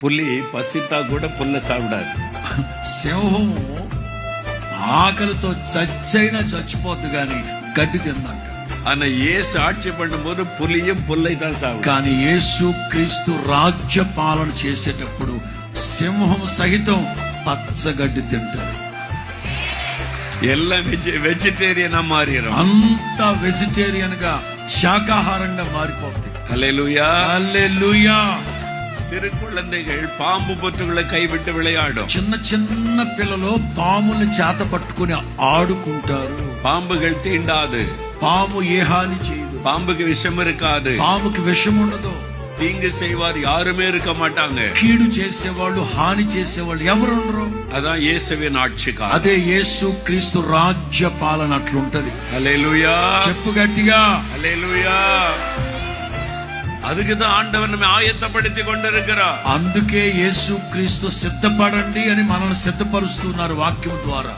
புலி பசித்தா கூட புல்ல சாப்பிடாது. సింహము ఆకలితో చచ్చైనా చచ్చిపోద్దు గాని గడ్డి తిందంట. ஆனா இயேசு ஆட்சி பண்ணும்போது புலியும் புல்லை தான் சாப்பிடும். కానీ యేసు క్రీస్తు రాజ్య పాలన చేసేటప్పుడు సింహం సహితం పచ్చగడ్డి తింటారు. எல்லாம் வெஜிடேரியனா மாறிடும். అంత వెజిటేరియన్ గా శాకాహారంగా మారిపోతుంది. ஹல்லேலூயா. హల్లెలూయా. சிறு குழந்தைகள் பாம்பு பொத்துகளை கைவிட்டு விளையாடும். చిన్న చిన్న పిల్లలు పాముని చేత పట్టుకుని ఆడుకుంటారు. பாம்புகள் தீண்டாது. పాము ఏ హాని చేయదు. பாம்புக்கு விஷம் இருக்காது. పాముకి విషం ఉండదు. தீங்கு செய்வார் யாருமே இருக்க மாட்டாங்க. కీడు చేసేవాళ్ళు హాని చేసేవాళ్ళు ఎవరు ఉండరు. அதான் இயேசுவின் ஆட்சிக்காலம். అదే యేసు క్రీస్తు రాజ్య పాలన అట్లుంటది. ஹல்லேலூயா. చెప్పు గట్టిగా ஹல்லேலூயா. அதுக்குதான் ஆண்டவர் நம்மை ஆயத்தப்படுத்தி கொண்டிருக்கிறார். అందుకే యేసు క్రీస్తు సిద్ధపడండి అని మనల్ని సిద్ధపరుస్తున్నారు వాక్యం ద్వారా.